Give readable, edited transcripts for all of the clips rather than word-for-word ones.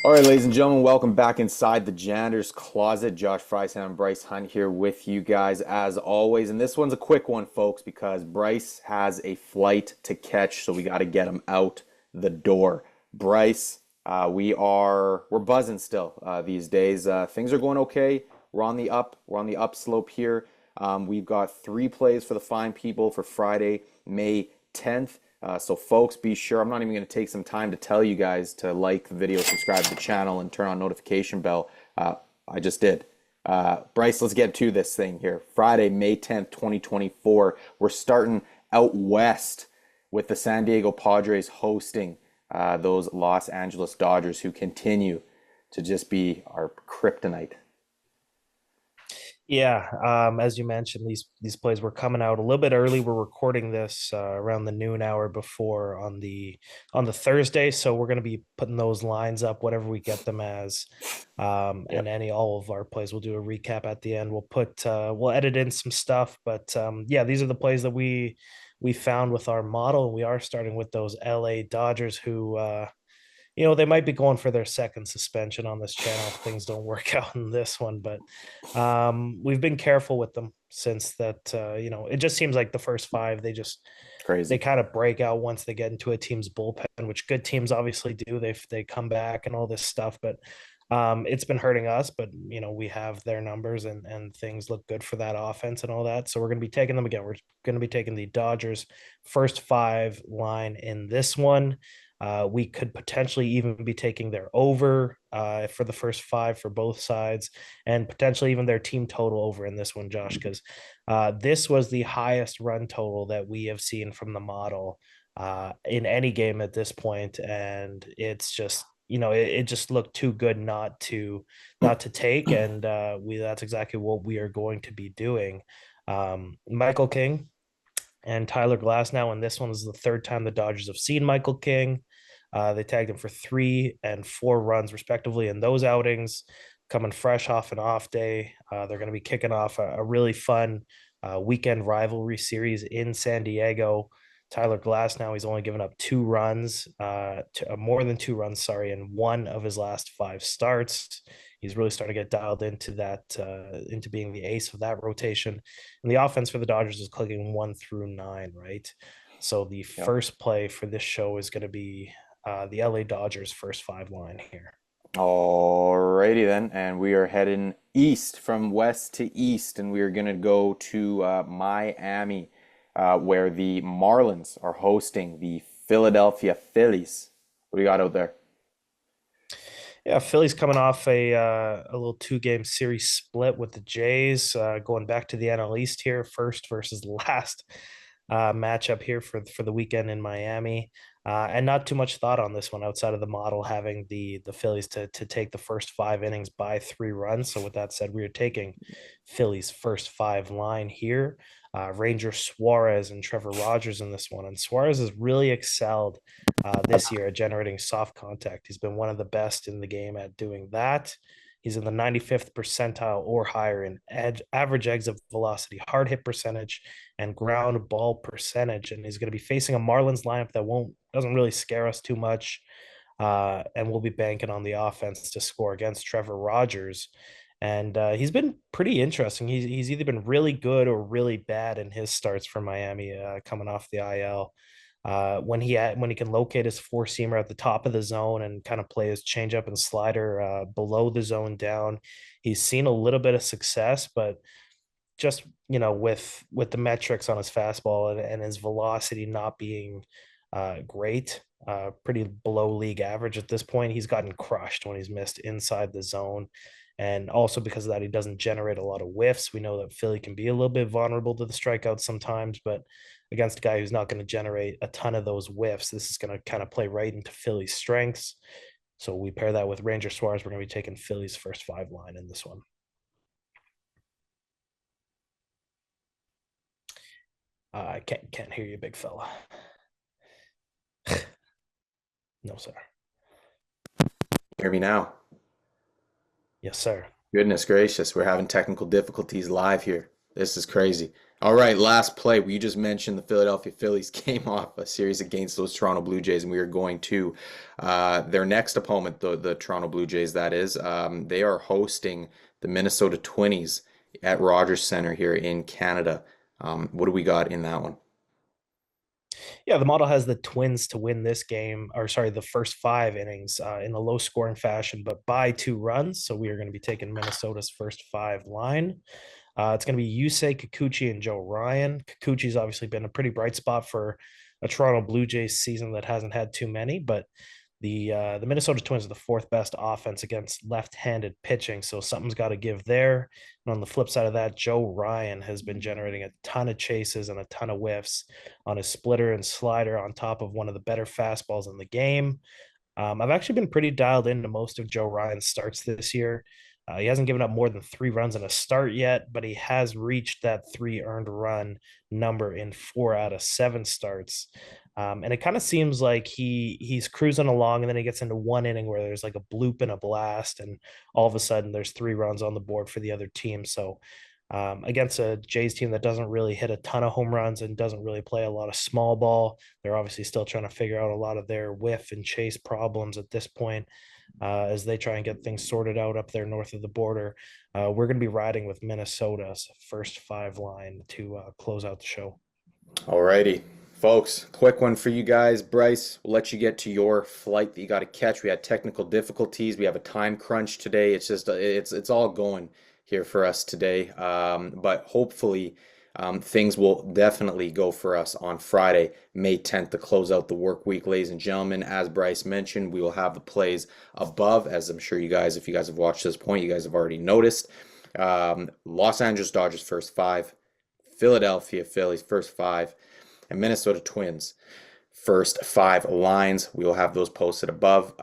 All right, ladies and gentlemen, welcome back inside the Janitor's Closet. Josh Frey-Sam and Bryce Hunt here with you guys as always. And this one's a quick one, folks, because Bryce has a flight to catch, so we got to get him out the door. Bryce, we're buzzing still these days. Things are going okay. We're on the up. We're on the upslope here. We've got three plays for the fine people for Friday, May 10th. So folks, be sure, I'm not even going to take some time to tell you guys to like the video, subscribe to the channel, and turn on notification bell. I just did. Bryce, let's get to this thing here. Friday, May 10th, 2024. We're starting out west with the San Diego Padres hosting those Los Angeles Dodgers, who continue to just be our kryptonite. Yeah, as you mentioned, these plays were coming out a little bit early. We're recording this around the noon hour before on the Thursday, so we're going to be putting those lines up, whatever we get them as, and Yep. all of our plays. We'll do a recap at the end. We'll edit in some stuff, but yeah, these are the plays that we found with our model, and we are starting with those LA Dodgers who. They might be going for their second suspension on this channel if things don't work out in this one, but we've been careful with them since that. It just seems like the first five they Crazy. kind of break out once they get into a team's bullpen, which good teams obviously do. They come back and all this stuff, but it's been hurting us. But we have their numbers and things look good for that offense and all that. So we're going to be taking them again. We're going to be taking the Dodgers first five line in this one. We could potentially even be taking their over for the first five for both sides, and potentially even their team total over in this one, Josh, because this was the highest run total that we have seen from the model in any game at this point, and it's just it just looked too good not to take, and we that's exactly what we are going to be doing. Michael King and Tyler Glass now, and this one is the third time the Dodgers have seen Michael King. They tagged him for 3 and 4 runs, respectively, in those outings, coming fresh off an off day. They're going to be kicking off a really fun weekend rivalry series in San Diego. Tyler Glass now, he's only given up 2 runs, more than 2 runs, sorry, in one of his last 5 starts. He's really starting to get dialed into into being the ace of that rotation. And the offense for the Dodgers is clicking 1 through 9, right? So the Yep. first play for this show is going to be the LA Dodgers first five line here. Alrighty then, and we are heading east from west to east, and we are gonna go to Miami, where the Marlins are hosting the Philadelphia Phillies. What do you got out there? Yeah, Philly's coming off a little 2 game series split with the Jays, going back to the NL East here, first versus last matchup here for the weekend in Miami. And not too much thought on this one outside of the model having the Phillies to take the first 5 innings by 3 runs. So with that said, we are taking Phillies first five line here. Ranger Suarez and Trevor Rogers in this one, and Suarez has really excelled this year at generating soft contact. He's been one of the best in the game at doing that. He's in the 95th percentile or higher in average exit velocity, hard hit percentage, and ground ball percentage. And he's going to be facing a Marlins lineup that doesn't really scare us too much. And we'll be banking on the offense to score against Trevor Rogers. And he's been pretty interesting. He's either been really good or really bad in his starts for Miami, coming off the IL. When he can locate his four seamer at the top of the zone and kind of play his changeup and slider below the zone down, he's seen a little bit of success, but just with the metrics on his fastball and his velocity not being great, pretty below league average at this point, he's gotten crushed when he's missed inside the zone. And also because of that, he doesn't generate a lot of whiffs. We know that Philly can be a little bit vulnerable to the strikeouts sometimes, but against a guy who's not going to generate a ton of those whiffs, this is going to kind of play right into Philly's strengths. So we pair that with Ranger Suarez. We're going to be taking Philly's first five line in this one. I can't hear you, big fella. No, sir. Hear me now. Yes, sir. Goodness gracious, we're having technical difficulties live here. This is crazy. All right, last play. We just mentioned the Philadelphia Phillies came off a series against those Toronto Blue Jays, and we are going to their next opponent, the Toronto Blue Jays, that is. They are hosting the Minnesota Twinnies at Rogers Center here in Canada. What do we got in that one? Yeah, the model has the Twins to win this game, or sorry, the first 5 innings in a low scoring fashion, but by 2 runs. So we are going to be taking Minnesota's first 5 line. It's going to be Yusei Kikuchi and Joe Ryan. Kikuchi's obviously been a pretty bright spot for a Toronto Blue Jays season that hasn't had too many, but the Minnesota Twins are the fourth best offense against left-handed pitching, so something's got to give there. And on the flip side of that, Joe Ryan has been generating a ton of chases and a ton of whiffs on his splitter and slider, on top of one of the better fastballs in the game. I've actually been pretty dialed into most of Joe Ryan's starts this year. He hasn't given up more than 3 runs in a start yet, but he has reached that 3 earned run number in 4 out of 7 starts. And it kind of seems like he's cruising along, and then he gets into one inning where there's like a bloop and a blast, and all of a sudden there's 3 runs on the board for the other team. So against a Jays team that doesn't really hit a ton of home runs and doesn't really play a lot of small ball, they're obviously still trying to figure out a lot of their whiff and chase problems at this point as they try and get things sorted out up there north of the border. We're going to be riding with Minnesota's first 5 line to close out the show. Alrighty, folks, quick one for you guys. Bryce, we'll let you get to your flight that you got to catch. We had technical difficulties. We have a time crunch today. It's just it's all going here for us today. But hopefully things will definitely go for us on Friday, May 10th, to close out the work week, ladies and gentlemen. As Bryce mentioned, we will have the plays above, as I'm sure you guys, if you guys have watched this point, you guys have already noticed. Los Angeles Dodgers first 5, Philadelphia Phillies first 5, and Minnesota Twins first 5 lines. We will have those posted above.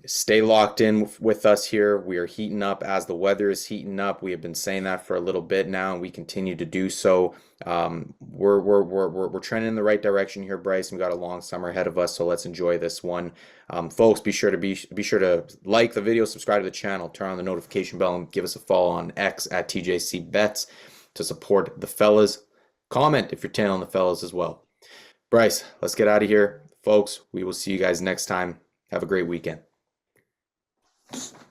Stay locked in with us here. We are heating up as the weather is heating up. We have been saying that for a little bit now, and we continue to do so. We're trending in the right direction here, Bryce. We got a long summer ahead of us, so let's enjoy this one. Folks, be sure to like the video, subscribe to the channel, turn on the notification bell, and give us a follow on X at TJC Bets to support the fellas. Comment if you're tailing the fellas as well. Bryce, let's get out of here. Folks, we will see you guys next time. Have a great weekend.